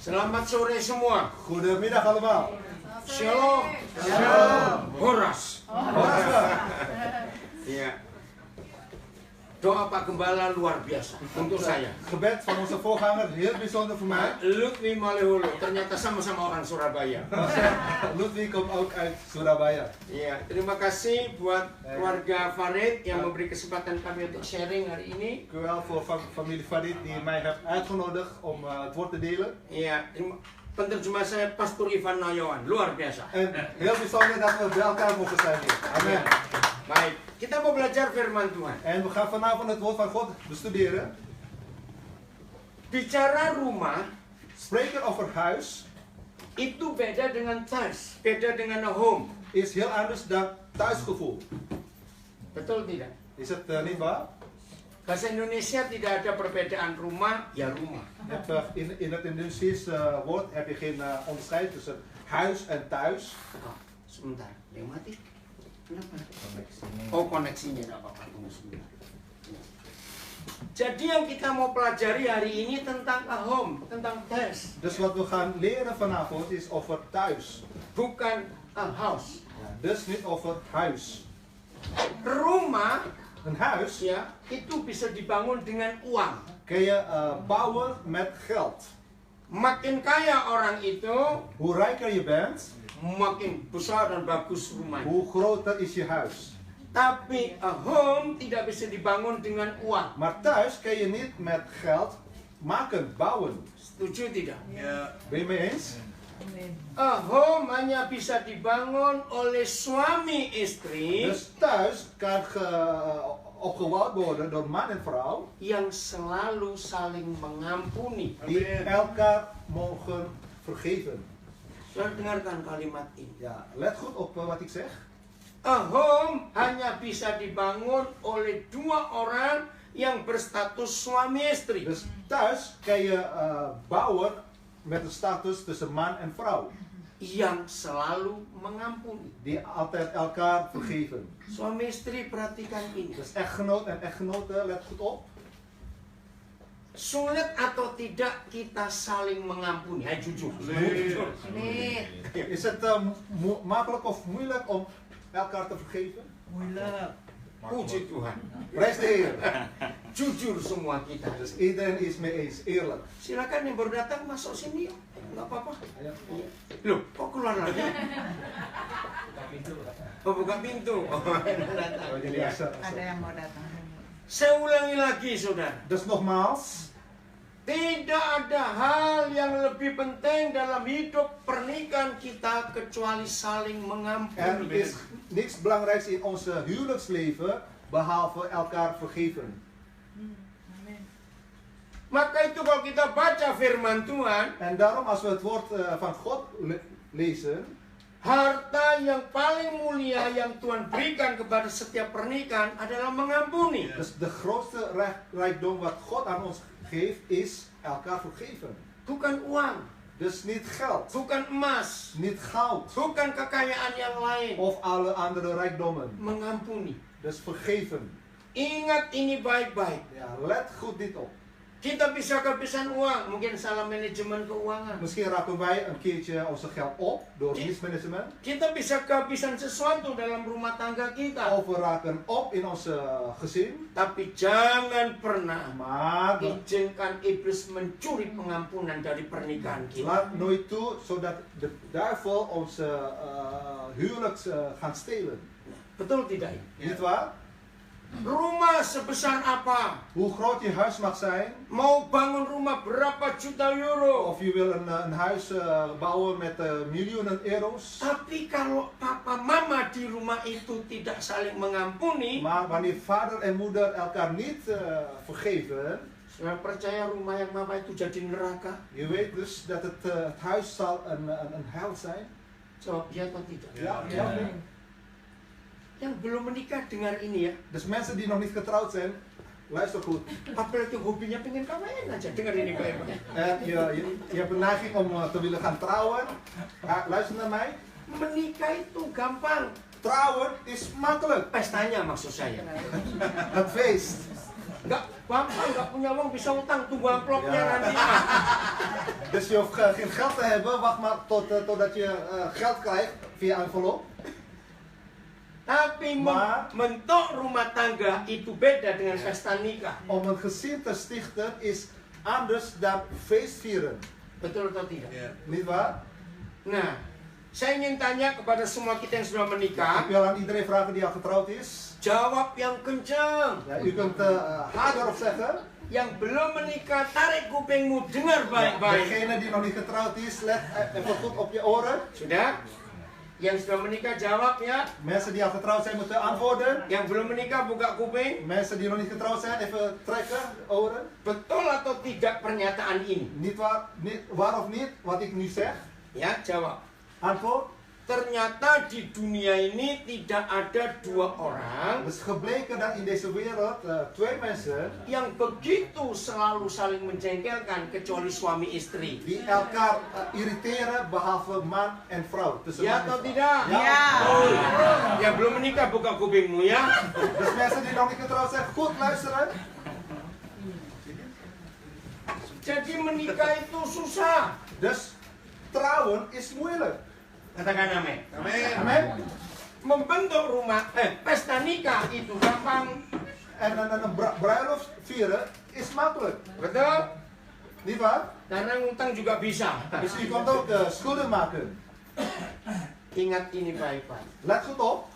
Selamat sore semua. Goedemiddag allemaal. Shalom. Shalom. Horas. Horas Pak. Iya. Doa Pak Gembala luar biasa untuk saya. Gebed van onze voorganger, heel bijzonder voor mij. Lutfi Maleholo, ternyata sama-sama orang Surabaya. Lutfi komt ook uit Surabaya. Iya, terima kasih buat keluarga Farid yang memberi kesempatan kami untuk sharing hari ini. Dank u wel voor familie Farid die mij heeft uitgenodigd om het woord te delen. Iya, penerjemah saya Pastor Ivan Nayawan, luar biasa. En heel bijzonder dat we bij elkaar mogen zijn hier. Amen. Iya. Baik, kita mau belajar firman Tuhan. En we gaan vanavond het woord van God bestuderen. Bicara rumah Spreken over huis itu beda dengan thuis, beda dengan a home. is heel anders dan thuisgevoel. Betul tidak? Is het niet waar? Bahasa Indonesia tidak ada perbedaan rumah, ya rumah. In het Indonesische woord heb je geen onderscheid tussen huis en thuis. Oh, sebentar, yang mati. Kenapa? Oh, koneksinya tidak apa-apa. Tunggu sebentar. Jadi yang kita mau pelajari hari ini tentang a home, tentang thuis, Dus wat we gaan leren vanavond is over thuis. bukan a house. Dus niet over huis. Rumah Een huis ya itu bisa dibangun dengan uang. kun je bouwen met geld. Makin kaya orang itu, Hoe rijker je bent, makin besar dan bagus rumahnya. hoe groter is je huis. Tapi a home tidak bisa dibangun dengan uang. Maar thuis kun je niet met geld maken, bouwen. Setuju tidak? Ben je mee eens? A home hanya bisa dibangun oleh suami istri Dus thuis kan opgebouwd worden door man en vrouw yang selalu saling mengampuni. die elkaar mogen vergeven. Saudara dengarkan kalimat ini. Ja, let goed op wat ik zeg. A home hanya bisa dibangun oleh dua orang yang berstatus suami istri. Dus thuis kan je bouwen met een status tussen man en vrouw. Yang selalu mengampuni. Die altijd elkaar vergeven. Suami istri perhatikan ini. Dus echtgenoot en echtgenote, let goed op. Sulit atau tidak kita saling mengampuni? Hai jujur. Is het makkelijk of moeilijk om elkaar te vergeven? Moeilijk. Puji Tuhan. Prijs de Heer. Jujur semua kita. Dus iedereen is mee eens, eerlijk. Silakan yang baru datang masuk sini yuk. Nggak apa-apa. Ja. Loh, kok keluar lagi? Oh, buka pintu. Oh, Oh, jadi ya. Ada yang mau datang. Saya ulangi lagi, saudara. Dus nogmaals, Tidak ada hal yang lebih penting dalam hidup pernikahan kita kecuali saling er mengampuni. is niks belangrijks in onze huwelijksleven behalve elkaar vergeven. Maka itu kalau kita baca firman Tuhan, En daarom als we het woord van God lezen, harta yang paling mulia yang Tuhan berikan kepada setiap pernikahan adalah mengampuni. dus de grootste rijkdom wat God aan ons geeft is elkaar vergeven. Bukan uang, Dus niet geld, bukan emas, niet goud bukan kekayaan yang lain. of alle andere rijkdommen. Mengampuni. Dus vergeven. Ingat ini baik-baik. Ja, let goed dit op. Kita bisa kehabisan uang, mungkin salah manajemen keuangan. Misschien raken wij een keertje onze geld op door mismanagement. Kita bisa kehabisan sesuatu dalam rumah tangga kita. Of we raken op in onze gezin. Tapi jangan pernah Maar izinkan iblis mencuri pengampunan dari pernikahan kita. laat nooit toe zodat de duivel onze huwelijk gaat stelen. Betul tidak? Niet waar? Rumah sebesar apa? Hoe groot je huis mag zijn. Mau bangun rumah berapa juta euro? Of je wil een huis bouwen met miljoenen euro's. Tapi kalau papa mama di rumah itu tidak saling mengampuni, Maar wanneer vader en moeder elkaar niet vergeven. saya percaya rumah yang mama itu jadi neraka. Je weet dus dat het huis zal een hel zijn. Jawab ya atau tidak? Ja. Yang belum menikah dengar ini ya. Dus mensen die nog niet getrouwd zijn, luister goed. Apalagi hobinya pengen kawin aja, dengar ini baik-baik. Je hebt een neiging om te willen gaan trouwen. Luister naar mij. Menikah itu gampang. Trouwen is makkelijk. Pestanya maksud saya. Het feest. Enggak, Bapak nggak punya uang bisa utang, tunggu amplopnya Ja. nanti. Dus je hoeft geen geld te hebben, wacht maar totdat je geld krijgt via envelop. Tapi Maar- membentuk rumah tangga itu beda dengan pesta nikah. Om een gezin te stichten is anders dan feestvieren. Betul atau tidak? Niet waar? Nah, saya ingin tanya kepada semua kita yang sudah Ik menikah, wil aan iedereen vragen die al getrouwd is. jawab yang kencang. Ja, u kunt harder op zeggen. Yang belum menikah, tarik kupingmu, dengar baik-baik. Degene die nog niet getrouwd is, let even goed op je oren. Sudah? Yang sudah menikah jawab ya. Mensen die al getrouwd zijn moeten antwoorden. Yang belum menikah buka kuping. Mensen die nog niet getrouwd zijn, even trekken, oren. Betul atau tidak pernyataan ini? Niet waar of niet, wat ik nu zeg. Ya, jawab. Antwoord. Ternyata di dunia ini tidak ada dua orang Het is gebleken dat in deze wereld twee mensen yang begitu selalu saling menjengkelkan kecuali suami istri. die elkaar irriteren behalve man en vrouw. Tussen Ya man en atau vrouw. tidak? Ya. Yang belum menikah buka kupingmu ya. Dus mensen die nog niet getrouwd zijn, goed luisteren. Jadi menikah itu susah. Dus trouwen is moeilijk. Katakan amin. Amen. Membentuk rumah, pesta nikah itu gampang. En een bruiloft vieren is makkelijk. Betul? Niet waar? Karena ngutang juga bisa. Dus je kunt ook schulden maken. Ingat ini baik-baik. Let goed op.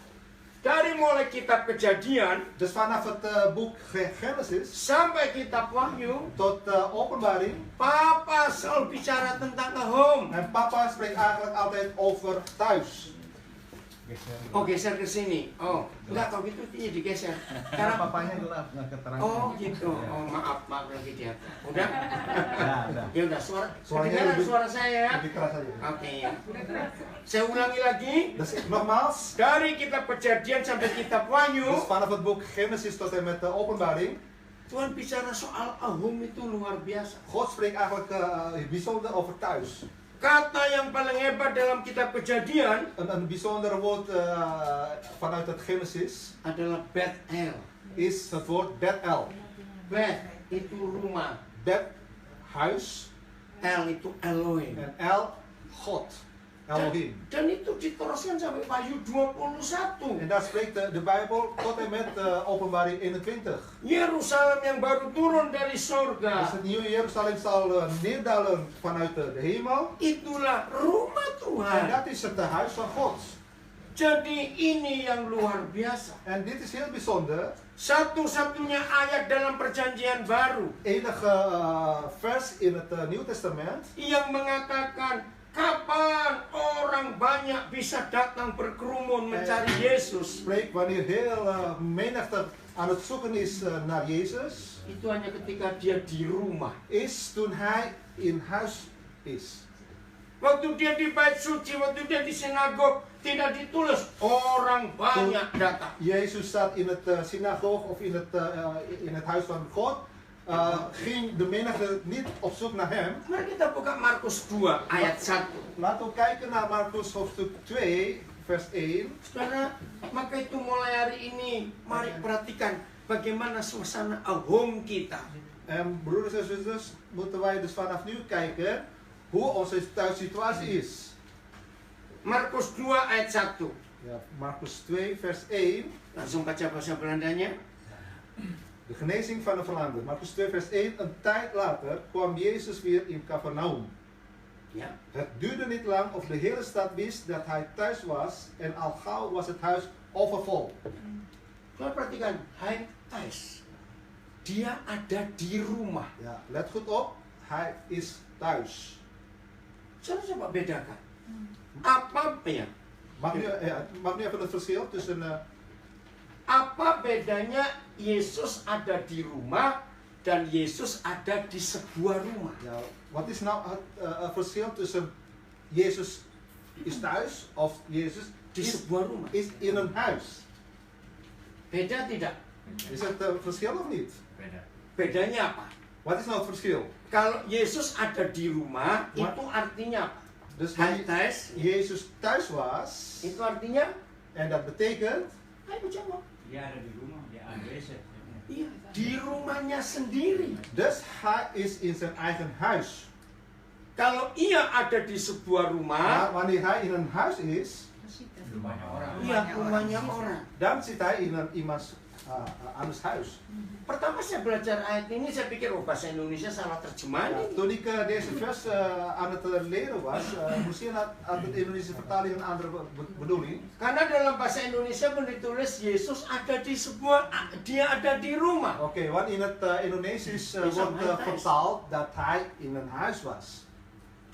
Dari mulai kitab Kejadian Dus vanaf het boek Genesis sampai kitab Wahyu, tot Openbaring. Papa selalu bicara tentang home. En papa spreekt eigenlijk altijd over thuis. Oh, geser ke sini. Oh, enggak, kalau gitu ini digeser. Karena papanya gelap, nggak keterangan. oh gitu. Oh, maaf lagi dia. Udah? Udah. Ya udah, Suaranya kedengaran lebih- suara saya ya. Lebih keras aja. Oke. Saya ulangi lagi. Dus nogmaals. Dari kitab Kejadian sampai kitab Dus Wahyu, vanaf het boek Genesis tot en met Openbaring. Tuhan bicara soal home itu luar biasa. God spreekt eigenlijk bijzonder over thuis. Kata yang paling hebat dalam kitab Kejadian Een bijzonder woord vanuit het Genesis adalah Bethel. is het woord Bet-El. Beth itu rumah, Bet, huis. El itu Elohim. En El, God. Elohim. Dan itu diteruskan sampai Wahyu 21. En daar spreekt de Bijbel tot en met Openbaring 21. Yerusalem yang baru turun dari Dus surga. het nieuwe Jeruzalem zal neerdalen vanuit de hemel. Itulah rumah En Tuhan. dat is het huis van God. Jadi ini yang luar biasa. En dit is heel bijzonder. Satu-satunya ayat dalam perjanjian baru Enige vers in het Nieuw Testament yang mengatakan kapan orang banyak bisa datang berkerumun mencari Yesus. spreekt wanneer heel menigte aan het zoeken is naar Jezus, Itu hanya ketika dia di rumah. is toen hij in huis is. Waktu dia di bait suci, waktu dia di sinagog, tidak ditulis orang banyak datang. Jezus staat in het synagoog of in het huis van God. Ging de menigte niet op zoek naar hem. Mari kita buka Markus 2 ayat 1. Laten we kijken naar Markus hoofdstuk 2 vers 1. Saudara, maka itu mulai hari ini mari perhatikan bagaimana suasana home kita. En broeders en zusters, moeten wij dus vanaf nu kijken hoe onze thuissituatie is. Markus 2 ayat 1. Ja, Markus 2 vers 1. Langsung baca bahasa Belandanya. De genezing van de verlamde. Markus 2 vers 1. Een tijd later kwam Jezus weer in Capernaum. Ya. Het duurde niet lang of de hele stad wist dat hij thuis was en al gauw was het huis overvol. Saudara perhatikan, hai thuis. Dia ada di rumah. Ja, let goed op, hij is thuis. Saudara coba bedakan. Apa ya? Mag nu even het verschil tussen Apa bedanya Yesus ada di rumah dan Yesus ada di sebuah rumah? ja, wat is nou het verschil tussen Jezus is thuis of Jezus Di sebuah rumah. is in een huis? Beda tidak? Is het verschil of niet? Bedanya apa? Wat is nou het verschil? Kalau Yesus ada di rumah, What? itu artinya apa? Dus Hij wanneer thuis, Jezus thuis was, itu artinya, en dat betekent, ayo jawab. Dia ada di rumah, dia ada AWS. Iya, di rumahnya sendiri. Dus hij is in zijn eigen huis. Kalau ia ada di sebuah Maar rumah, wanneer hij in een huis is, iya rumahnya orang. dan zit hij in een iemands anders huis. Pertama saya belajar ayat ini, saya pikir oh bahasa Indonesia salah terjemahan Ja, ini. toen ik deze vers aan het leren was, misschien had de Indonesische vertaling een andere bedoeling. Karena dalam bahasa Indonesia ditulis Yesus ada di sebuah, dia ada di rumah. Oké, want in het Indonesisch Is wordt hij thuis? vertaald dat hij in een huis was.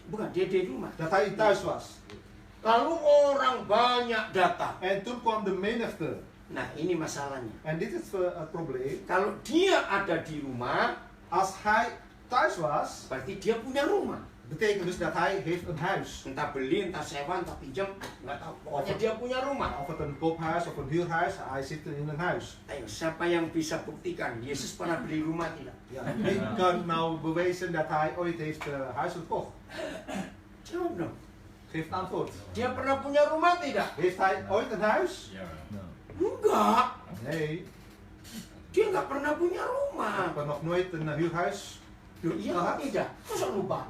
Bukan, dia di rumah. Dat hij thuis was. Lalu orang banyak datang. En toen kwam de menigte. Nah ini masalahnya. En dit is het probleem. Kalau dia ada di rumah, Als hij thuis was, berarti dia punya rumah. betekent dus dat hij heeft een huis. Entah beli, entah sewa, entah pinjam, nggak tahu. Pokoknya dia punya rumah. Of het een koophuis of een huurhuis, hij zit in een huis. Ayo, siapa yang bisa buktikan? Yesus pernah beli rumah tidak? Ja, wie kan nou bewijzen dat hij ooit heeft huis gekocht? Jawab dong. Geef het antwoord. Dia pernah punya rumah tidak? Heeft hij ooit een huis? Enggak. Nee. Dia nggak pernah punya Ik rumah. heb nog nooit een huurhuis. Loh, iya Gehad. tidak? Masa lupa?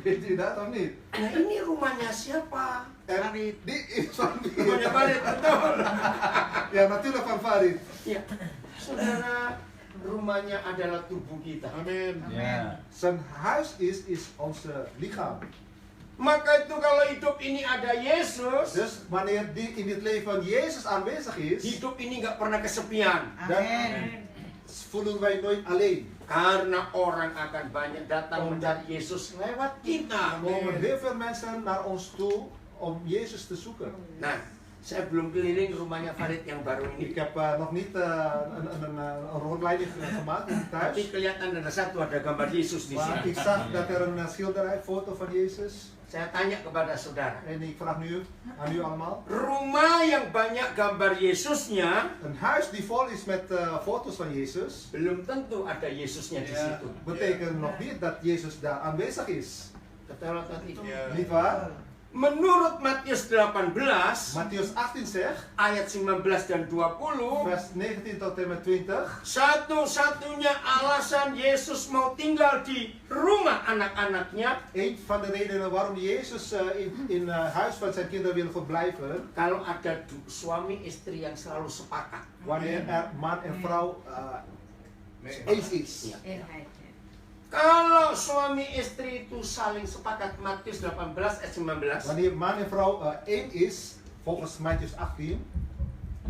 Weet u dat of niet? Nah ini rumahnya siapa? En die is van Rumahnya Farid, betul. Ja, natuurlijk van Farid. Ya, saudara, rumahnya adalah tubuh kita. Amin. Ya. Zijn huis is ons lichaam. Maka itu kalau hidup ini ada Yesus, Dus wanneer die in het leven van Jezus aanwezig is, hidup ini nggak pernah kesepian. Amin. voelen wij nooit alleen. Karena orang akan banyak datang mencari Yesus lewat kita. Komen heel veel mensen naar ons toe om Jezus te zoeken. Nah, saya belum keliling rumahnya Farid yang baru Ik ini. heb nog niet een rondleiding gemaakt in het Tapi huis. kelihatan ada satu, ada gambar Yesus di Maar sini. ik zag dat er een schilderij, foto van Jezus. Saya tanya kepada saudara, En ik vraag nu aan u allemaal. rumah yang banyak gambar Yesusnya, Een huis die vol is met foto's van Jezus, belum tentu ada Yesusnya di situ. betekent nog niet dat Jezus daar aanwezig is. Betul atau tidak? Niet waar? Menurut Matius 18 Mattheus 18 zegt, ayat 19 dan 20, vers 19 tot en met 20. satu-satunya alasan Yesus mau tinggal di rumah anak-anaknya, Een van de redenen waarom Jezus in huis van zijn kinderen wil verblijven, kalau ada suami istri yang selalu sepakat. wanneer er man en vrouw eens is. Ya. Kalau suami istri itu saling sepakat, Matius 18 ayat 19, Wanneer man en vrouw één is, volgens Mattheus 18,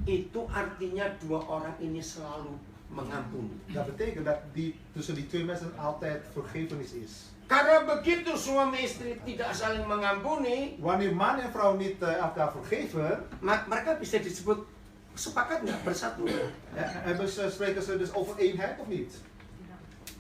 itu artinya dua orang ini selalu mengampuni. dat betekent dat tussen die twee mensen altijd vergevenis is. Karena begitu suami istri tidak saling mengampuni, Wanneer man en vrouw niet elkaar vergeven, mereka bisa disebut sepakat nggak, bersatu? spreken ze dus over eenheid of niet?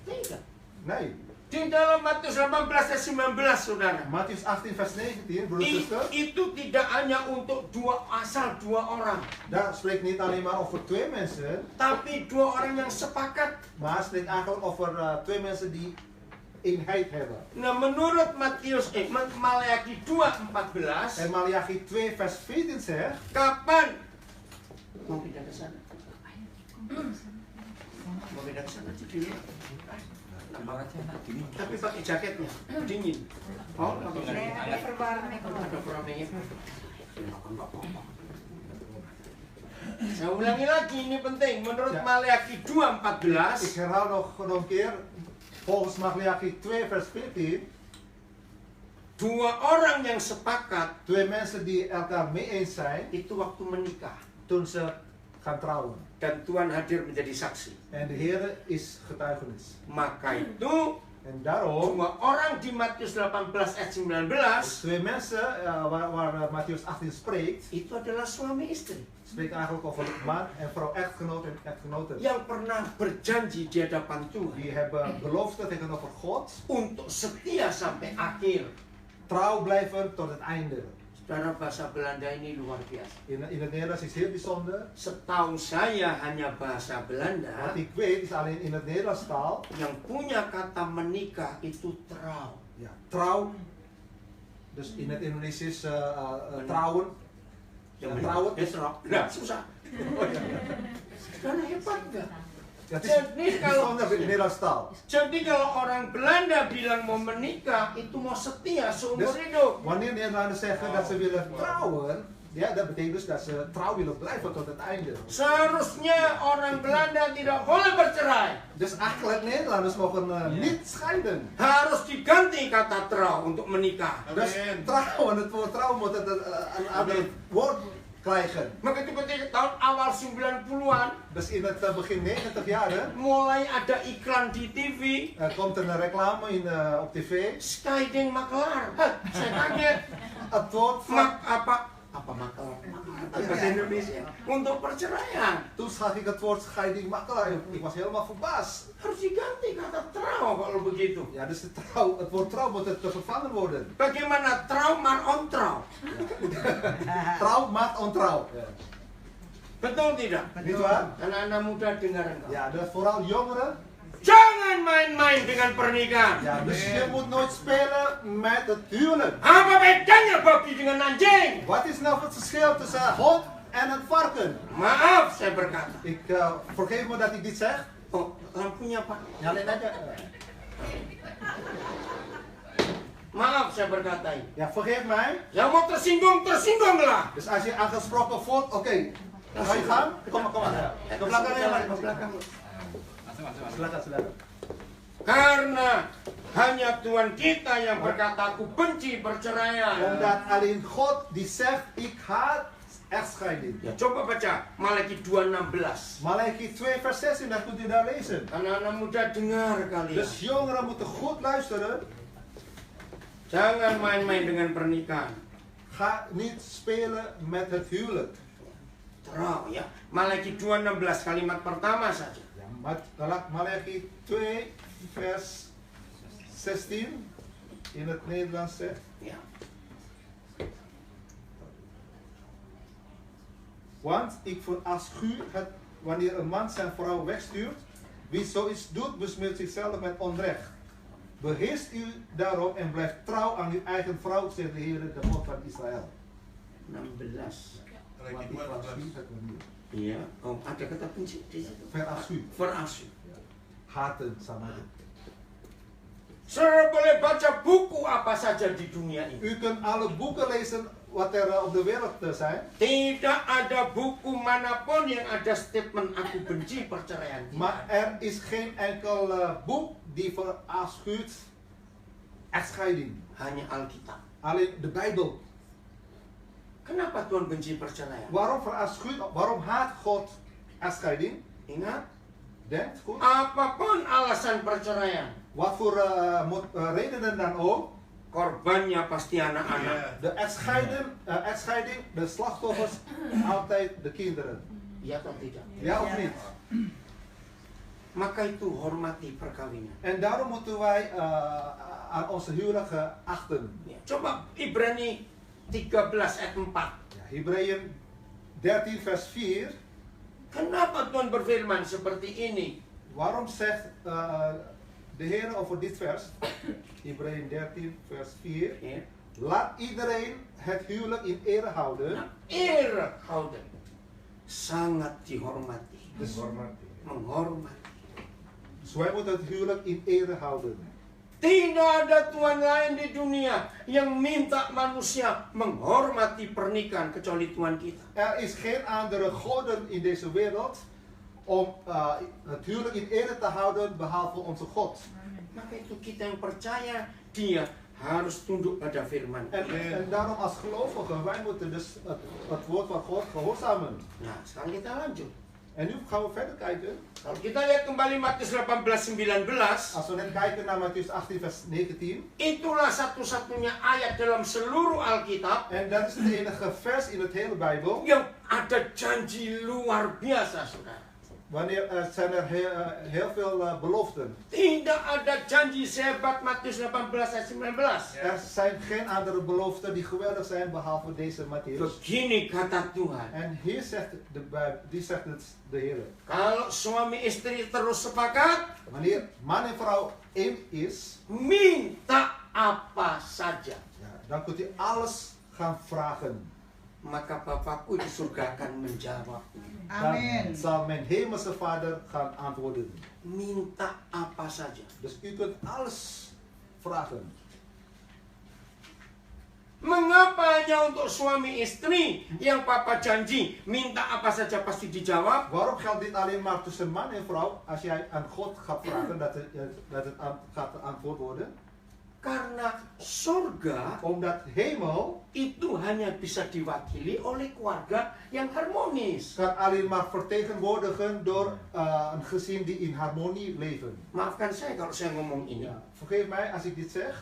Tidak. Nee. Di dalam Matius 18 ayat 19, saudara. Mattheus 18 vers 19, broeder en zuster, Itu tidak hanya untuk asal dua orang, daar spreekt niet alleen maar over twee mensen, tapi dua orang yang sepakat. maar het spreekt eigenlijk over twee mensen die eenheid hebben. Nah, menurut Maleakhi 2:14, En Maleakhi 2 vers 14 zegt, kapan mau pindah ke sana? Mau pindah ke sana dingin. Tapi pakai jaketnya, dingin. Oh, nggak pakai. Ada perbarnya Ada peramenya. Saya ulangi lagi, ini penting. Menurut Ya. Maleakhi ik 2:14, herhaal nog een keer, volgens Maleakhi 2 vers 14, dua orang yang sepakat twee mensen die elkaar mee eens zijn, itu waktu menikah. toen ze gaan trouwen. Dan Tuhan hadir menjadi saksi. En de Heer is getuigenis. Maka itu En daarom, dua orang di Matius 18 ayat 19 twee mensen waar Mattheus 18 spreekt, itu adalah suami istri spreekt eigenlijk over man en vrouw, echtgenoot en echtgenoten. yang pernah berjanji di hadapan Tuhan Die hebben belofte tegenover God, untuk setia sampai akhir. trouw blijven tot het einde. Saudara, bahasa Belanda ini luar biasa. In het Nederlands is heel bijzonder. Setahu saya hanya bahasa Wat Belanda ik weet is alleen in het Nederlands taal, yang punya kata menikah itu trouw. ja, trouw. Dus in het Indonesisch trouwen. Yang Trouwen is trouw. Nah, susah. Saudara, hebat nggak? Ja, het Jadi is kalau bijzonder in de Nederlandse taal. Jadi kalau orang Belanda bilang mau menikah, itu mau setia seumur Dus hidup. wanneer Nederlanders zeggen dat ze willen trouwen, ja, dat betekent dus dat ze trouw willen blijven tot het einde. Seharusnya orang Belanda tidak boleh bercerai. Dus eigenlijk Nederlanders mogen niet scheiden. Harus diganti kata trouw untuk menikah. Dus trouwen, het woord trouw moet een ander woord krijgen. Begitu ketika tahun awal 90-an, Dus in het begin 90 jaren mulai ada iklan di TV, komt er een reclame op tv. Scheiding makelaar. Hah, saya kaget. Het woord van... Apa makelaar? Bahasa Indonesia. Untuk perceraian. Toen zag ik het woord scheiding makelaar. Ik was helemaal verbaasd. Harus diganti kata trouw kalau begitu. Ja, dus het woord trouw moet te vervangen worden. Bagaimana trouw maar ontrouw? Trouw maakt ontrouw. Ja. Betul tidak? Niet waar? Anak-anak muda dengar engkau. Ja, dus vooral jongeren. Jangan main-main dengan pernikahan. Ja, dus je moet nooit spelen met het huwelijk. Apa bedanya babi dengan anjing? Wat is nou het verschil tussen hond en een varken? Maaf, saya berkata. Ik vergeef me dat ik dit zeg. Oh, lampunya pak. Nyalain aja. Maaf, saya berkata ini. Ja, vergeef mij. Yang mau tersinggung, tersinggunglah. Dus als je aangesproken voelt, oké. Ga je gaan? Kom maar. Ke belakang ya, Mari. Ke belakang. Silakan. Karena hanya Tuhan kita yang berkata, aku benci perceraian. Omdat alleen God die zegt, ik haat echtscheiding. Ya, coba baca Malaki 2:16. Malaki 2 vers 16, dat kunt u daar lezen. Anak-anak muda dengar kalian. Dus jongeren moeten goed luisteren. Jangan main-main dengan pernikahan. Ga niet spelen met het huwelijk. Trouw ya. Malaki 2:16 kalimat pertama saja. Ja, Malaki 2 vers 16 in het Nederlands zegt. Ya. Want ik verafschuw het wanneer een man zijn vrouw wegstuurt. Wie zoiets doet, besmeurt zichzelf met onrecht. Beheerst u daarom en blijft trouw aan uw eigen vrouw, zegt de Heer, de God van Israël. 16. Want ik verafschuw het wanneer. Iya. Oh, ada kata benci di situ. Verafschuw. Verafschuw. Haten sama itu. Saudara boleh baca buku apa saja di dunia ini. U kunt alle boeken lezen wat er op de wereld zijn. Tidak ada buku manapun yang ada statement aku benci perceraian. Maar er is geen enkel boek die verafschuwt echtscheiding. Hanya Alkitab. Alleen de Bijbel. Kenapa Tuhan benci perceraian? Waarom haat God echtscheiding? Ingat, Denkt goed. apapun alasan perceraian, Wat voor redenen dan ook. korbannya pasti anak-anak. De echtscheiding, de slachtoffers, altijd de kinderen. Iya atau tidak? Ja of niet? Maka itu hormati perkawinan. En daarom moeten wij aan onze huwelijk achten. Ya, coba Ibrani 13 ayat 4. Ja, Hebreeën 13 vers 4. Kenapa Tuhan berfirman seperti ini? Waarom zegt de Heer over dit vers? Hebreeën 13 vers 4. Ya. Laat iedereen het huwelijk in ere houden. Nah, ere houden. Sangat dihormati. Dus, Menghormati. dus wij moeten het huwelijk in ere houden. Tidak ada Tuhan lain di dunia yang minta manusia menghormati pernikahan kecuali Tuhan kita. Er is geen andere goden in deze wereld om het huwelijk in ere te houden behalve onze God. Maka itu kita yang percaya dia harus tunduk pada firman. En daarom als gelovigen, wij moeten dus het woord van God gehoorzamen. Nah, sekarang kita lanjut. En nu gaan we verder kijken. Kalau kita lihat kembali Matius 18:19, Als we net kijken naar Mattheüs 18 vers 19. itulah satu-satunya ayat dalam seluruh Alkitab En dat is het enige vers in het hele Bijbel. yang ada janji luar biasa, saudara. Wanneer zijn er heel veel beloften. Tidak ada janji sehebat Matius 18 ayat 19. Er zijn geen andere beloften die geweldig zijn behalve deze Mattheüs. Begini kata Tuhan. En hier zegt de Bijbel, die zegt het de Heer. Kalau suami istri terus sepakat, Wanneer man en vrouw één is, minta apa saja. ja, dan kunt u alles gaan vragen. maka Bapakku di surga akan menjawab. Amen. Dan zal mijn hemelse Vader gaan antwoorden. Minta apa saja. Dus u kunt alles vragen. Mengapa hanya untuk suami istri yang papa janji minta apa saja pasti dijawab? Waarom geldt dit alleen maar tussen man en vrouw? Als jij aan God gaat vragen dat het gaat antwoord worden. Karena surga Omdat hemel itu hanya bisa diwakili oleh keluarga yang harmonis. kan alleen maar vertegenwoordigen door een gezin die in harmonie leven. Maafkan saya kalau saya ngomong ini. Ja, vergeef mij als ik dit zeg.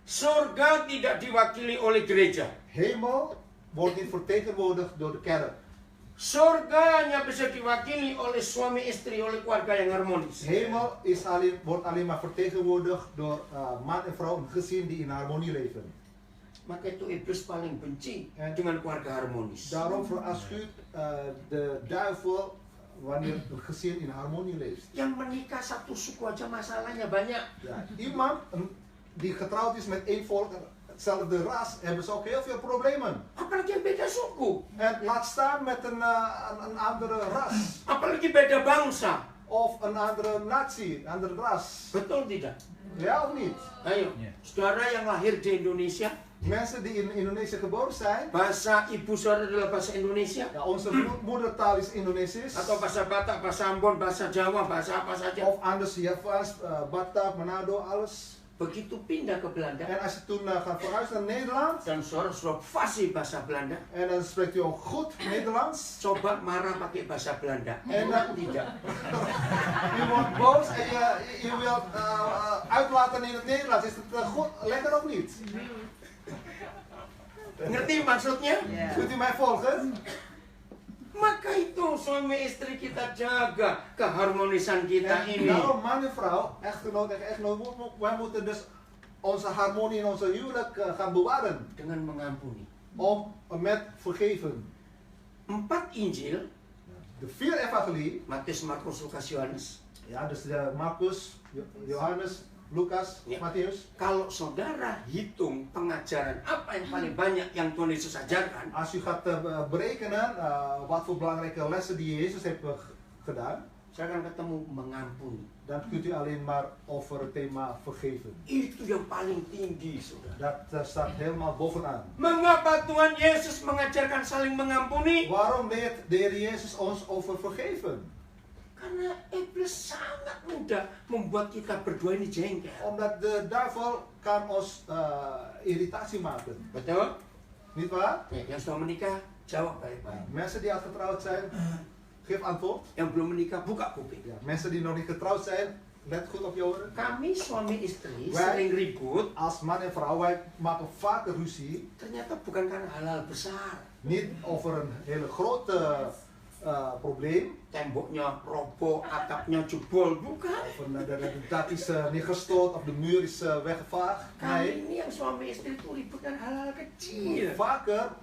Surga tidak diwakili oleh gereja. Hemel wordt niet vertegenwoordigd door de kerk. Surga hanya bisa diwakili oleh suami istri, oleh keluarga yang harmonis. Hemel wordt alleen maar vertegenwoordigd door man en vrouw, een gezin die in harmonie leven. Maka itu iblis paling benci dengan keluarga harmonis. Daarom verafschuwt de duivel wanneer een gezin in harmonie leeft. Yang menikah satu suku aja masalahnya banyak. Ja, iemand die getrouwd is met één volk, hetzelfde ras, hebben ze ook heel veel problemen. Apalagi yang beda suku, En laat staan met een andere ras. apalagi beda bangsa. Of een andere natie, een andere ras. Betul tidak? Ja of niet? Ayo, Ya. saudara yang lahir di Indonesia, Mensen die in Indonesië geboren zijn, bahasa ibu saudara adalah bahasa Indonesia, ja, onze moedertaal is Indonesisch. atau bahasa Batak, bahasa Ambon, bahasa Jawa, bahasa apa saja. Of anders Java's, Batak, Manado, alles. Begitu pindah ke Belanda, En als je toen gaat verhuizen naar Nederland, dan saudara sudah fasih bahasa Belanda, en dan spreekt u ook goed Nederlands. coba marah pakai bahasa Belanda. Enak. Tidak. Je wordt boos en je wilt uitlaten in het Nederlands. Is het goed? Lekker of niet? Ngerti maksudnya? Ya. Kunt u mij volgen? Maka itu suami istri kita jaga keharmonisan kita En ini. daarom man en vrouw, echtgenoot en echtgenoot, wij moeten dus onze harmonie in onze huwelijk gaan bewaren. Dengan mengampuni. Met vergeven. 4 Injil, De 4 evangelie, Matius, Markus, Lukas, Yohanes. ja, dus de Markus, Johannes, Lucas, Ya. Matius. Kalau saudara hitung pengajaran apa yang paling banyak yang Tuhan Yesus ajarkan, Als u gaat berekenen wat voor belangrijke lessen die Jezus heeft gedaan, saya akan ketemu mengampuni. dan kunt u alleen maar over het thema vergeven. Itu yang paling tinggi, saudara. Dat staat helemaal bovenaan. Mengapa Tuhan Yesus mengajarkan saling mengampuni? Waarom leert de Heer Jezus ons over vergeven? Karena iblis sangat mudah membuat kita berdua ini jengkel. Omdat de duivel kan ons irritatie maken. Betul? Niet waar? Ya, yang sudah menikah, jawab baik-baik. Mensen die al getrouwd zijn, geef antwoord. Yang belum menikah, buka kuping. Ja, mensen die nog niet getrouwd zijn, let goed op je oren. Kami suami istri Wij- sering ribut, Als man en vrouw, wij maken vaker ruzie. ternyata bukan karena hal-hal besar. Niet over een hele grote probleem. Temboknya roboh, atapnya jebol, bukan. Of de dak is neergestort of de muur is weggevaagd. Kami Nee. ini yang suami istri itu ribut kan hal-hal kecil. Vaker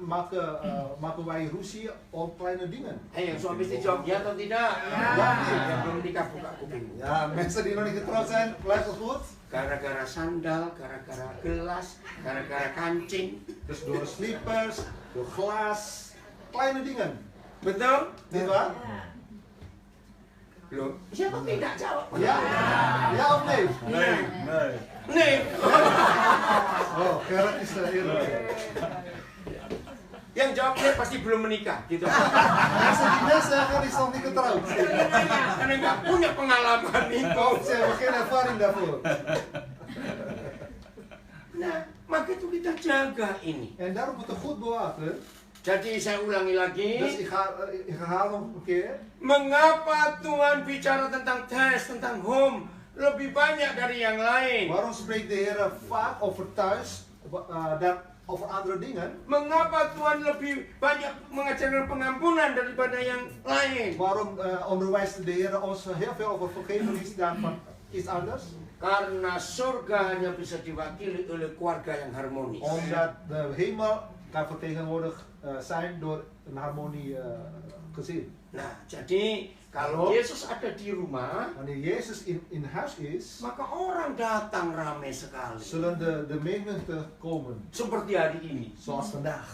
maken wij ruzie om kleine dingen. Yang suami istri jawab ya atau tidak? Ya. Yang belum menikah buka kupingmu. Ja, mensen die nog niet getrouwd zijn, luister goed. Gara-gara sandal, gara-gara gelas, gara-gara kancing. Dus door slippers, door glas, kleine dingen. Betul? Niet waar? Loh, siapa tidak jawab? Ja? Ja of nee? Nee. Nih, Oh, Gerrit is eerlijk. yang jawabnya pasti belum menikah, gitu. Mensen die nee zeggen, is nog niet getrouwd. Karena nggak punya pengalaman itu. Of ze hebben geen ervaring daarvoor. Nah, maka itu kita jaga ini. En daarom moeten we goed bewaken. Jadi saya ulangi lagi. Dus ik herhaal nog een keer. Mengapa Tuhan bicara tentang tes, tentang home lebih banyak dari yang lain? Waarom spreekt de Heer vaak over thuis dan over andere dingen? Mengapa Tuhan lebih banyak mengajarkan pengampunan daripada yang lain? Waarom onderwijst de Heer ons heel veel over vergevenis dan van iets anders? Karena surga hanya bisa diwakili oleh keluarga yang harmonis. Omdat de hemel kan vertegenwoordigd zijn door een harmonie gezin. Nah, jadi kalau Halo? Yesus ada di rumah, Wanneer Jezus in huis is, maka orang datang ramai sekali. zullen de menigte komen. Seperti hari ini. Zoals vandaag.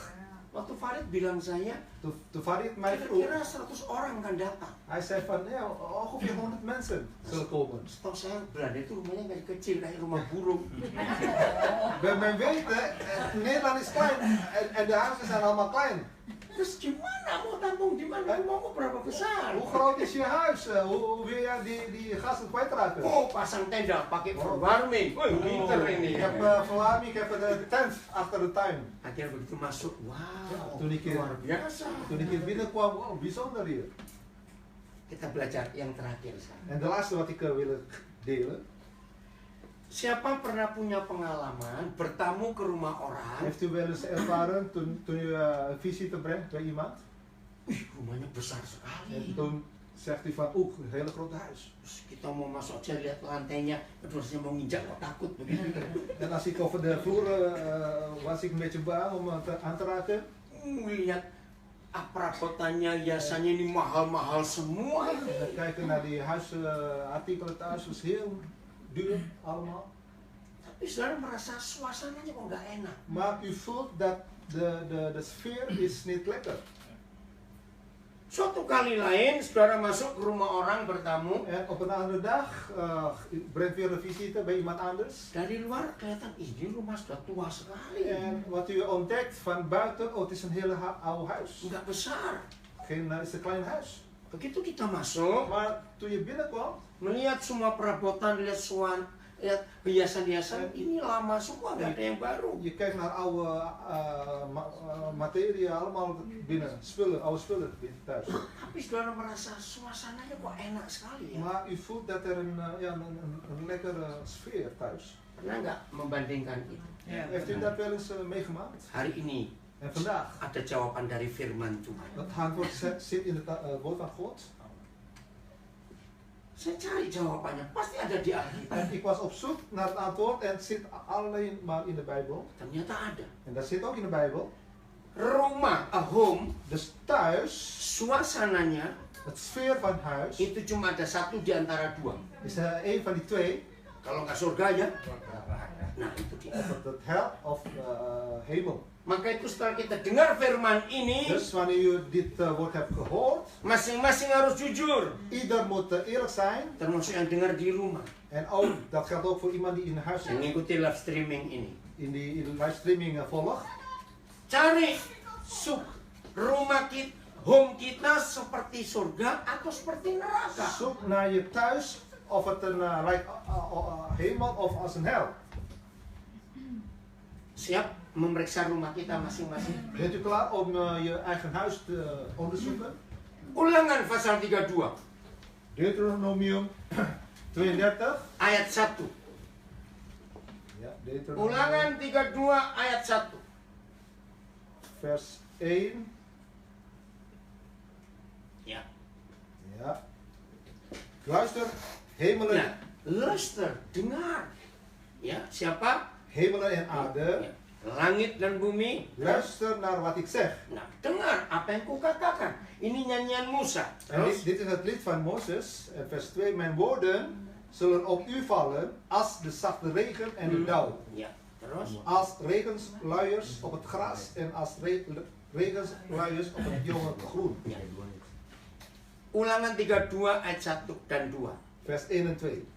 Waktu Farid bilang saya, To Farid, mijn vroeg, kira-kira 100 orang akan datang. hij zei van, ja, ongeveer 100 mensen zullen komen. Setahu saya Belanda itu rumahnya kayak kecil, kayak rumah burung. Men weten, Nederland is klein en de huizen zijn allemaal klein. Terus gimana mau tampung di mana? Rumahmu berapa besar? Hoe groot is je huis? Hoe wil je die gasten kwijtraken? Oh, pasang tenda pakai verwarming. Oh, pinter ini. Ik heb verwarming, ik heb een tent achter de tuin. Akhirnya begitu masuk, wow, Toen ik luar biasa. Toen ik hier binnenkwam, wow, bijzonder hier. Kita belajar yang terakhir sekarang. En de laatste wat ik wil delen. Siapa pernah punya pengalaman bertamu ke rumah orang? Heeft u wel eens ervaren toen u visite brengt bij iemand? Wih, rumahnya besar En sekali. toen zegt u van, oeh, een hele grote huis. Terus kita mau masuk aja lihat lantainya, terus saya mau nginjak kok takut begitu. En als ik over de vloer was ik een beetje bang om aan te raken. Lihat perabotannya, hiasannya ini mahal-mahal semua. En dan kijken naar die huisartikelen thuis, was heel duur allemaal. Tapi saudara merasa suasananya kok nggak enak. Maar u voelt dat de sfeer is niet lekker. Suatu kali lain, saudara masuk ke rumah orang bertamu. En op een andere dag brengt weer een visite bij iemand anders. Dari luar kelihatan, ini rumah sudah tua sekali. En wat u ontdekt van buiten, oh, het is een hele oude huis. Nggak besar. Het is een klein huis. Begitu kita masuk, Maar toen je binnenkwam, melihat semua perabotan, lihat hiasan-hiasan, ini lama semua, nggak ada yang baru. je kijkt naar oude materie, allemaal binnen, spullen, oude spullen thuis. Tapi saudara merasa suasananya kok enak sekali ya. Maar u voelt dat er een lekkere sfeer thuis. Pernah nggak membandingkan itu? Ya, Heeft u benar. dat wel eens meegemaakt? Hari ini En vandaag, ada jawaban dari firman Tuhan. dat antwoord zit in het woord van God. Saya cari jawabannya, pasti ada di Alkitab. En ik was op zoek naar het antwoord en het zit alleen maar in de Bijbel. Ternyata ada. En dat zit ook in de Bijbel. Rumah, a home, Dus thuis, suasananya het sfeer van huis, itu cuma ada satu di antara dua. is een van die twee. Kalau nggak surga ya, nah itu dia. Of het hel of hemel. Maka itu setelah kita dengar firman ini, Dus wanneer u dit woord hebt gehoord, masing-masing harus jujur. ieder moet eerlijk zijn. Termasuk yang dengar di rumah, En ook, dat geldt ook voor iemand die in huis yang zit, ngikuti live streaming ini. in die livestreaming volgt. Cari suk rumah kita, home kita seperti surga atau seperti neraka. Zoek naar je thuis, of het een lijkt hemel of als een hel. Siap memeriksa rumah kita masing-masing. Bent u klaar om je eigen huis te onderzoeken? Ulangan pasal 32 Deuteronomium 32. ayat 1. Ja, Deuteronomium Ulangan 32 ayat 1. vers 1. Ya. Ja. Luister, hemelen, Nah, luister, dengar. Ya, siapa? hemelen en aarde. Ya. Langit dan bumi. Luister naar wat ik zeg. Nah, dengar apa yang kukatakan. Ini nyanyian Musa. En Terus, dit is het lied van Mozes, vers 2. Mijn woorden zullen op u vallen als de zachte regen en de dauw. ya, terus. Als regensluiers op het gras en als regensluiers op het jonge groen. Ya. Ulangan 32 ayat 1 dan 2. Vers 1 en 2.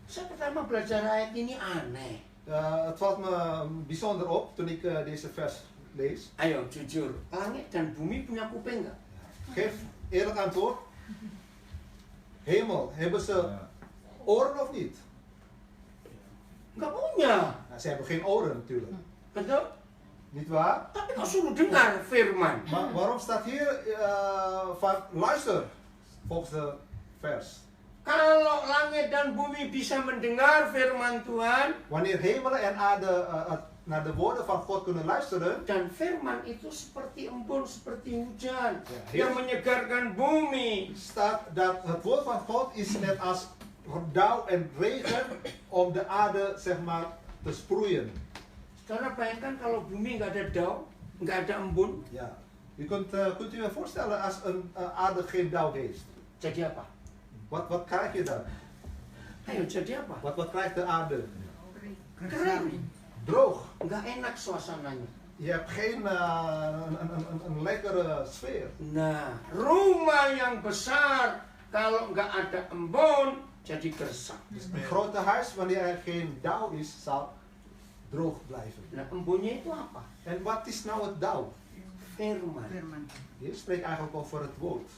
Saya pertama belajar ayat ini aneh. Het valt me bijzonder op toen ik deze vers lees. Ayo jujur, langit dan bumi punya kuping nggak? Geef eerlijk antwoord. Hemel, hebben ze oren of niet? Nggak punya. Nou, ze hebben geen oren natuurlijk. Betul? Niet waar? Tapi kok suruh dengar firman? Maar waarom staat hier van luister volgens de vers? Kalau langit dan bumi bisa mendengar firman Tuhan, Wanneer hemelen en aarde naar de woorden van God kunnen luisteren, dan firman itu seperti embun, seperti hujan Ya, yang menyegarkan bumi. staat dat het woord van God is net als dauw en regen om de aarde zeg maar te sproeien. Saudara bayangkan kalau bumi nggak ada dauw, nggak ada embun, Ja. Kunt u je voorstellen als een aarde geen dauw heeft? jadi apa? Wat krijg je dan? Ayo jadi apa? Wat krijgt de aarde? Kering. droog. nggak enak suasananya. Je hebt geen een lekkere sfeer. Nah, rumah yang besar kalau nggak ada embun jadi gersang. Een grote huis, wanneer er geen dauw is, zal droog blijven. Nah, embunnya itu apa? En wat is nou het dauw? Firman. Firman. Je spreekt eigenlijk over het woord.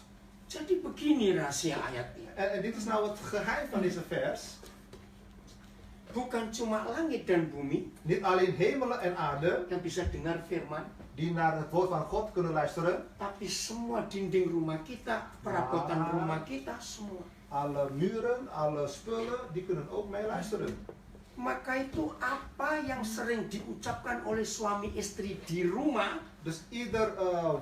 Jadi begini rahasia ayatnya. En dit is nou het geheim van deze vers. Bukan cuma langit dan bumi Niet alleen hemelen en aarde, yang bisa dengar firman, die naar het woord van God kunnen luisteren. tapi semua dinding rumah kita, perabotan rumah kita, semua. Alle muren, alle spullen, die kunnen ook mee luisteren. Maka itu apa yang sering diucapkan oleh suami istri di rumah, Dus ieder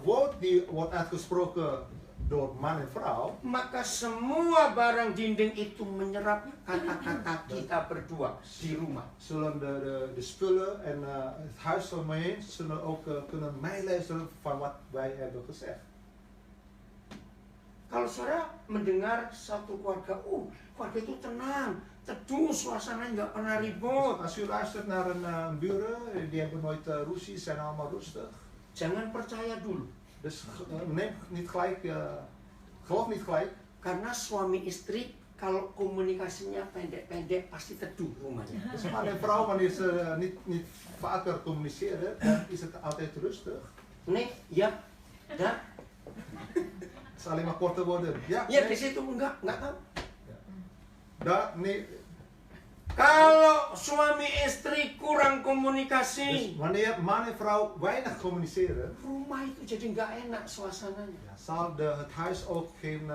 woord die wordt uitgesproken door man en vrouw, maka semua barang dinding itu menyerap kata-kata kita berdua di rumah. zullen de spullen en het huis om me heen zullen ook kunnen meeluisteren van wat wij hebben gezegd. Kalau saudara mendengar satu keluarga, keluarga itu tenang, teduh, suasananya nggak pernah ribut. Als u luistert naar een buren, die hebben nooit ruzie, zijn allemaal rustig. Jangan percaya dulu, Dus neem niet gelijk, geloof niet gelijk. karena suami istri kalau komunikasinya pendek-pendek pasti teduh rumahnya. Dus man en vrouw, wanneer ze niet vaker communiceren, dan is het altijd rustig. Nih, ya, dah, Het is alleen maar korte woorden. Ja, ya nee, di situ enggak tahu. daar, nee. Kalau suami istri kurang Dus komunikasi, wanneer man en vrouw weinig communiceren, rumah itu jadi nggak enak suasananya. ja, zal het huis ook geen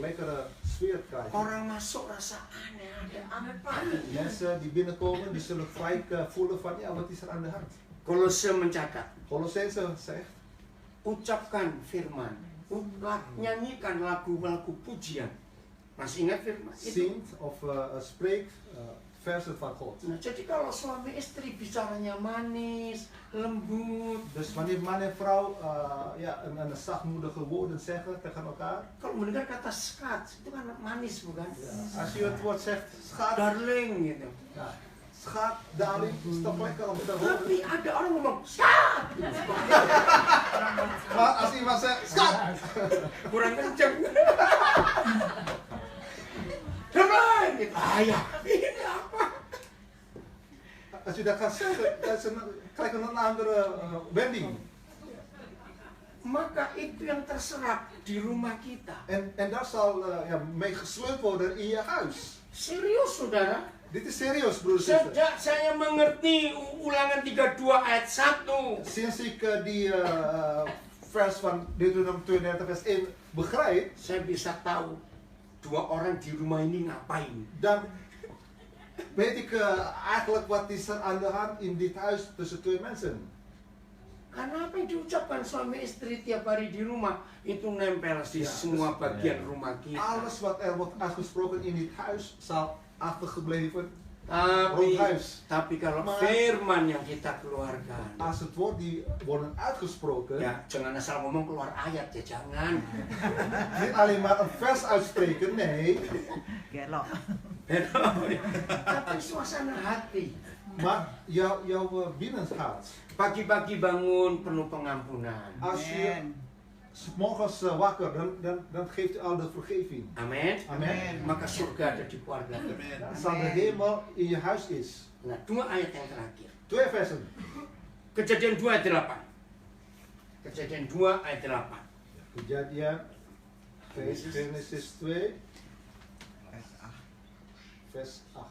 lekkere sfeer krijgen. Orang masuk rasa aneh, ada apa nih? Mensen die binnenkomen, die zullen gelijk voelen van, ja, wat is er aan de hand? Kolose mencatat, Colossense zegt, ucapkan firman, nyanyikan lagu-lagu pujian. Masih ingat firman itu? zingt of spreekt versen van God. Nah, jadi kalau suami istri bicaranya manis, lembut, Dus wanneer man en vrouw een zachtmoedige woorden zeggen tegen elkaar, kalau mendengar kata skat, itu kan manis bukan? ja, als je het woord zegt, schat, Darling gitu. ja, schat, darling, is toch lekker om te horen. Tapi ada orang ngomong skat, Maar als iemand zegt, schat, kurang kenceng. Darling, gitu. Ya, ini apa? als je dat gaat zeggen, krijg je een andere wending. Maka itu yang terserap di rumah kita. En daar zal mee gesleurd worden in je huis. Serius saudara? Dit is serieus, broers en zusters. Sejak saya mengerti Ulangan 32 ayat 1. Sinds ik die vers van Deuteronomium 32 vers 1 begrijp, Saya bisa tahu dua orang di rumah ini ngapain. dan weet ik eigenlijk wat is er aan de hand in dit huis tussen twee mensen. Karena apa yang diucapkan suami istri tiap hari di rumah itu nempel di Ya, semua terus- bagian rumah kita. Alles wat er wordt uitgesproken in dit huis zal achtergebleven Tapi, rond huis. kalau Maar- firman yang kita keluarkan, Als het woord die worden uitgesproken, ya jangan asal ngomong keluar ayat ya jangan. niet alleen maar een vers uitspreken, nee, Gelok. Tapi suasana hati. maar jouw binnengaat. Pagi-pagi bangun penuh pengampunan. Als je Amen. 's morgens wakker, dan geeft u al de vergeving. Amin. Amen. Maka surga ada di keluarga kita. Dan zal de hemel in je huis is. Nah, 2 ayat yang terakhir. 2 versen. Kejadian 2 ayat 8. Kejadian 2 ayat 8. Kejadian Genesis 2 vers 8.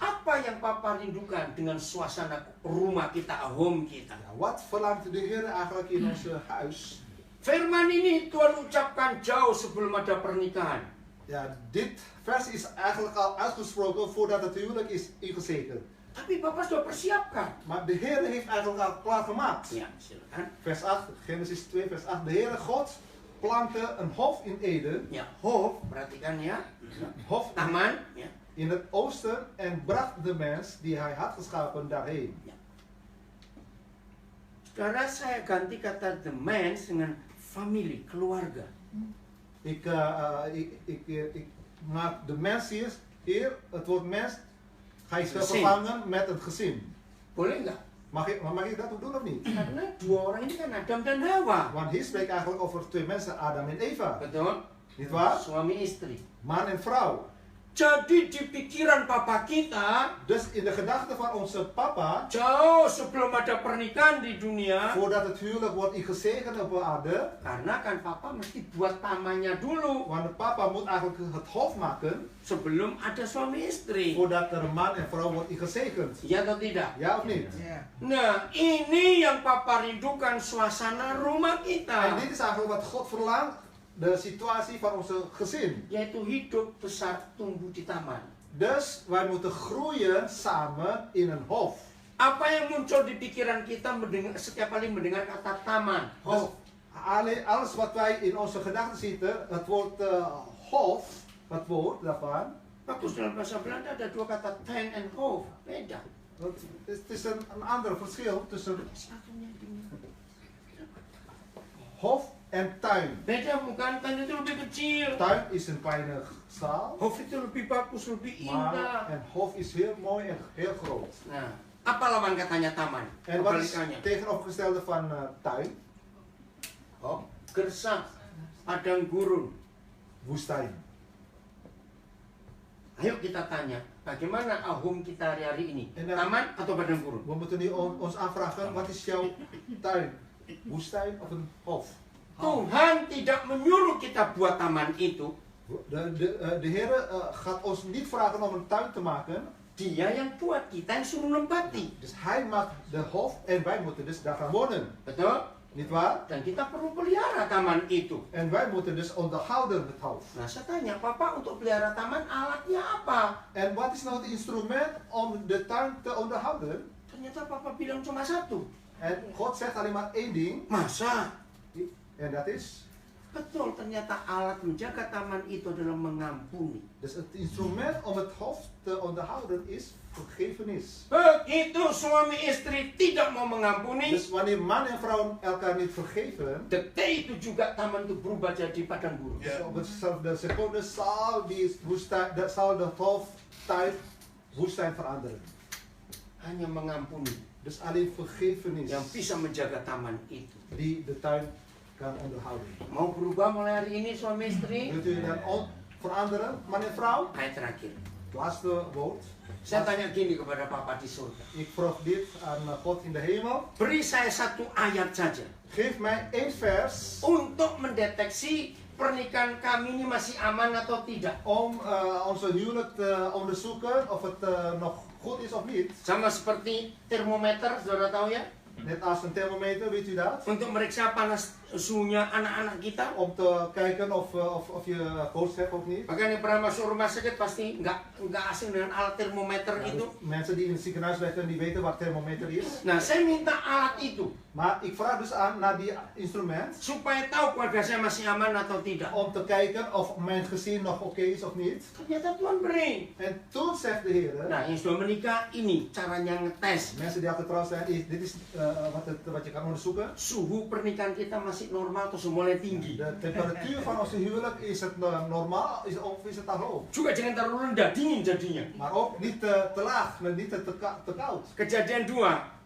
Apa yang Papa rindukan dengan suasana rumah kita, home kita? Ja, wat verlangt de Heer eigenlijk in ons huis? Firman ini Tuhan ucapkan jauh sebelum ada pernikahan. Ja, dit vers is eigenlijk al uitgesproken voordat het huwelijk is ingezeten. Tapi Bapak sudah persiapkan. Maar de Heer heeft eigenlijk al klaargemaakt. Ya, silakan. Vers 8, Genesis 2 vers 8. De Heere God plantte een hof in Eden, Ya, hof, perhatikan ya. een hof Taman, ya. in het oosten en bracht de mens die hij had geschapen daarheen. Saudara, saya ganti kata the man dengan family, keluarga. Ik maak de mens hier, het woord mens, ga je Gezin. vervangen met een gezin. Boleh nggak? Mag ik dat ook doen of niet? Karena dua orang ini kan Adam dan Hawa. Want hier spreekt eigenlijk over twee mensen, Adam en Eva. Betul? Niet waar? Suami istri. Man en vrouw. Jadi di pikiran papa kita, Dus in de gedachten van onze papa, jauh sebelum ada pernikahan di dunia, voordat het huwelijk wordt ingezegend op aarde, karena kan papa mesti buat tamannya dulu want de papa moet eigenlijk het hof maken sebelum ada suami istri. voordat er man en vrouw wordt ingezegend. Iya atau tidak? Ja of niet? Ya. Nah, ini yang papa rindukan suasana rumah En kita, dit is eigenlijk wat God verlangt, de situatie van onze gezin. yaitu hidup besar tumbuh di taman. Dus wij moeten groeien samen in een hof. Apa yang muncul di pikiran kita setiap kali mendengar kata taman, Dus hof? alles wat wij in onze gedachten zitten, het woord hof, het woord daarvan, Bagus, dalam bahasa Belanda ada dua kata tuin en hof. Beda. het is een ander verschil tussen Satunya ini. hof en tuin. Beda bukan, tuin itu lebih kecil. Tuin is een weinig zaal, Hof itu lebih bagus, lebih maar indah. een hof is heel mooi en heel groot. Nah, apa lawan katanya taman? En wat is Kebalikannya. het tegenovergestelde van tuin? Oh, gersang, padang gurun. Woestijn. Ayo kita tanya, bagaimana home kita hari-hari ini? En dan- Taman atau padang gurun? We moeten nu ons afvragen, wat is jouw tuin? Woestijn of een hof? Tuhan tidak menyuruh kita buat taman itu. De Heer gaat ons niet vragen om een tuin te maken. Dia yang buat, kita yang suruh nempati. Dus Hij maakt de hof en wij moeten dus daar gaan wonen. Betul? Niet waar? Dan kita perlu pelihara taman itu. En wij moeten dus onderhouden het hof. Nah, saya tanya, Papa untuk pelihara taman alatnya apa? En wat is nou het instrument om de tuin te onderhouden? Ternyata Papa bilang cuma satu. En God zegt alleen maar één ding. Masa? En dat is, Betul, ternyata alat menjaga taman itu adalah mengampuni. dus het instrument om het hof te onderhouden is vergevenis. Begitu suami istri tidak mau mengampuni, Dus wanneer man en vrouw elkaar niet vergeven, detik itu juga taman itu berubah jadi padang gurun. dus op hetzelfde seconde zal de hof tuin woestijn veranderen. Hanya mengampuni Dus alleen vergevenis yang bisa menjaga taman itu. die de tuin kan onderhouden. Mau berubah mulai hari ini suami istri? Wilt u dan veranderen, man en vrouw? Ayat terakhir. Het laatste woord. Saya tanya gini kepada Papa di surga. Ik vroeg dit aan God in de hemel. Beri saya satu ayat saja Geef mij één vers untuk mendeteksi pernikahan kami ini masih aman atau tidak. om onze huwelijk te onderzoeken of het nog goed is of niet. Sama seperti termometer, saudara tahu ya? Net als een thermometer, weet u dat? Untuk meriksa panas suhunya anak-anak kita. Om te kijken of je koorts hebt of niet. Makanya yang pernah masuk rumah sakit pasti nggak asing dengan alat termometer Ja, itu. dus mensen die in het ziekenhuis werken, die weten wat thermometer is. Nah, saya minta alat itu Maar ik vraag dus aan naar die instrument supaya tahu keluarga saya masih aman atau tidak. om te kijken of mijn gezin nog oké is of niet. Ternyata Tuhan beri. En toen zegt de Heer, Nah, yang sudah menikah ini caranya ngetes. mensen die al getrouwd zijn, dit is wat je kan onderzoeken. Suhu pernikahan kita masih normal atau mulai tinggi. De temperatuur van onze huwelijk, is het normaal of is het te hoog? Juga jangan terlalu rendah, dingin jadinya. Maar ook niet te laag, maar niet te koud. Kejadian 2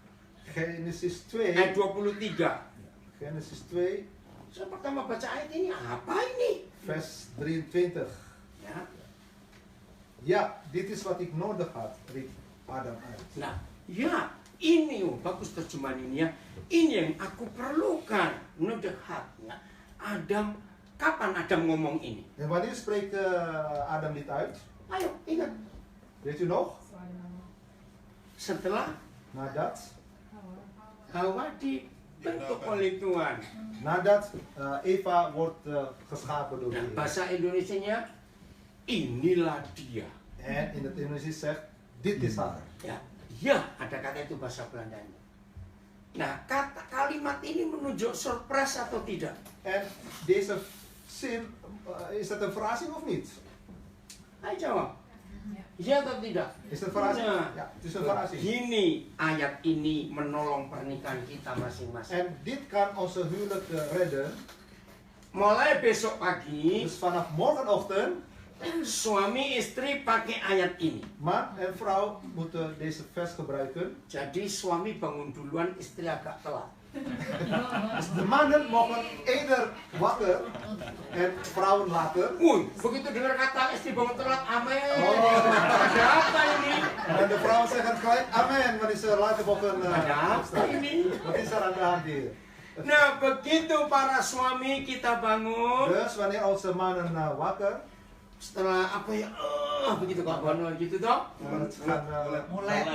Genesis 2. ayat 23. Genesis 2, Saya pertama baca ayat ini, apa ini? vers 23. Ya. Ja, dit is wat ik nodig had, riep Adam uit. Nah, ya, ini bagus terjemahan ini ya. Ini yang aku perlukan. Nudehat. Ya. Adam, kapan Adam ngomong ini? En wanneer spreekt Adam dit uit? Ayo, ingat. Weet u nog? Setelah Nadat Hawa dibentuk oleh Tuhan. Nadat Eva wordt geschapen door de Nah, Heer. bahasa Indonesianya, inilah dia. En in het Indonesisch zegt, dit is haar. Ya, ya, ada kata itu bahasa Belandanya. Nah, kalimat ini menunjuk surprise atau tidak? En deze zin, is dat een verrassing of niet? Ayo jawab. Ya atau tidak? Is het een verrassing? Nah, Ja, het is een verrassing. Begini ayat ini menolong pernikahan kita masing-masing. En dit kan onze huwelijk redden. Mulai besok pagi, Dus vanaf morgenochtend Suami istri pakai ayat ini. Man en vrouw moeten deze vers gebruiken. Jadi suami bangun duluan, istri agak telat. Dus de mannen mogen eerder wakker en vrouwen later. Begitu dengar kata istri bangun telat, amin. Oh. Ada apa ini? En de vrouwen zeggen gelijk amen wanneer ze later mogen Ada apa opstaan. ini? Wat is er aan de hand hier? Nah, begitu para suami kita bangun, Dus wanneer onze mannen wakker, setelah apa ya, begitu Kak Bono gitu toh. het gaan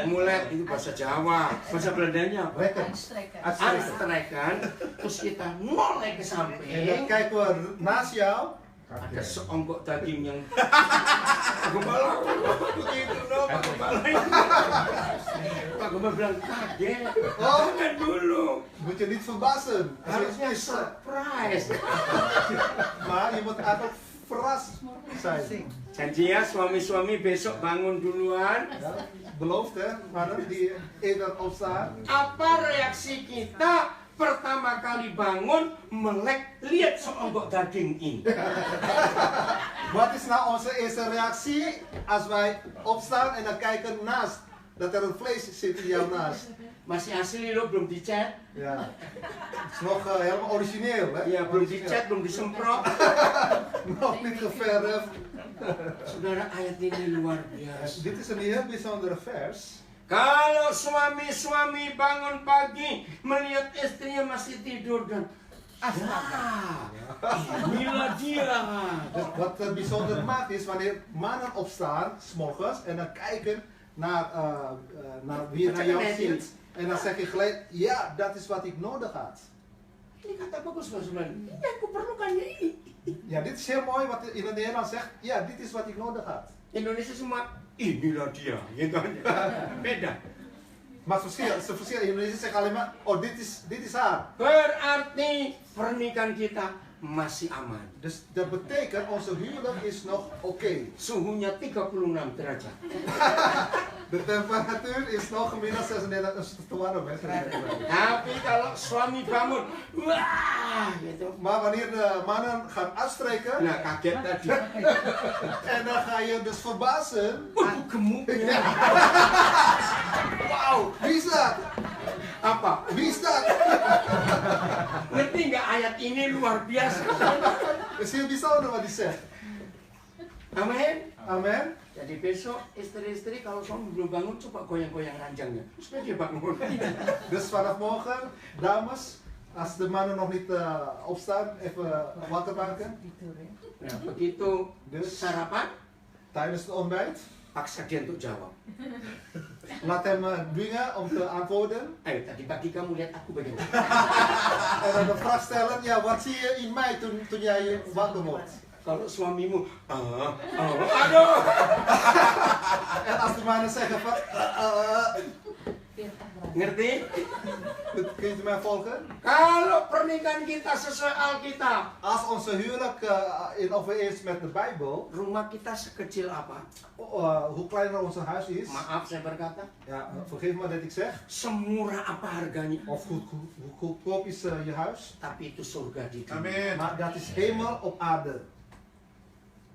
Mulai itu bahasa Jawa, bahasa Belandanya apa? rekken. Uitstrekken, terus kita noleh ke En dan samping. kijken we naast jou. Ada seonggok daging yang Pak Gembala begitu dong Pak Gembala. Pak Gembala bilang kaget. Oh. Jangan dulu. Moet je niet verbazen. Harusnya surprise. Maar je moet altijd verrast zijn. Janji ya suami-suami besok bangun duluan. Ja, beloofd hè, mannen die eerder opstaan. Apa reaksi kita pertama kali bangun melek lihat seonggok daging ini? Wat is nou onze eerste reactie als wij opstaan en dan kijken naast dat er een vlees zit in jouw naast? Masih asli lo, belum dicat. Ja, het is nog helemaal origineel hè? Ya belum dicat, belum disemprot. Nog niet geverfd. Saudara, ayat ini luar biasa. Dit is een heel bijzondere vers. Kalau suami-suami bangun pagi melihat istrinya masih tidur dan inilah dia. Wat bijzonder maakt is wanneer mannen opstaan, 's morgens, en dan kijken naar wie naar jou zit. En dan zeg je gelijk, ja, dat is wat ik nodig had. Ini kata bagus Mas Sulan. Ini aku perlukannya ini. Ja, dit is heel mooi wat in het Nederlands zegt, ja, dit is wat ik nodig had. Indonesia semua inilah dia, gitu aja. Beda. Maar ze verschillen. In Indonesia zeggen alleen maar, oh, dit is haar. Berarti pernikahan kita masih aman. Dus dat betekent, onze huwelijk is nog oké. Suhunya 36 derajat. De temperatuur is nog gemiddeld 36, dat is te warm hè. Tapi kalau suami bangun, wah, gitu. Maar wanneer de mannen gaan uitstrijken, Nah, kaget tadi. en dan ga je dus verbazen. Gemuk ya. Wauw, wie is dat? Apa? Wie is dat? Ngerti nggak ayat ini luar biasa? Het is heel bijzonder wat hij zegt. Amin. Amen. Jadi besok istri-istri kalau suami belum bangun coba goyang-goyang ranjangnya supaya dia bangun. Dus vanaf morgen, dames, als de mannen nog niet opstaan, even wakker maken. Nah, begitu Dus sarapan, tijdens het ontbijt, paksa dia untuk jawab. laat hem dwingen om te antwoorden. Ayo, tadi pagi kamu lihat aku bagaimana? En dan de vraag stellen, ja, wat zie je in mij toen jij wakker wordt? Kalau suamimu, aduh. En als de mannen zeggen van, Ngerti? kun je mij volgen? Kalau pernikahan kita sesuai Alkitab, Als onze huwelijk in overeenstemming met de Bijbel, rumah kita sekecil apa? hoe kleiner onze huis is, Maaf saya berkata, ja, vergeef me dat ik zeg, semurah apa harganya, of hoe goedkoop is je huis, tapi itu surga di dunia. Amin. maar dat is hemel op aarde.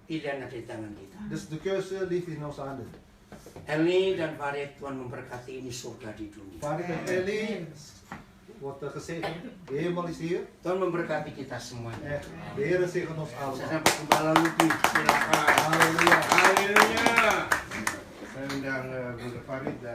Pilihan ada di tangan kita. Dus de keuze ligt in onze handen. Elni dan Farid, Tuhan memberkati ini surga di dunia. Farid en Eli wordt gezegend. De hemel is hier. Tuhan memberkati kita semuanya. Echt, de Heer zegent ons Saya allemaal. sampai Gembala Lupi, silakan. Halleluja. Haleluya. Saya undang Brother Farid dan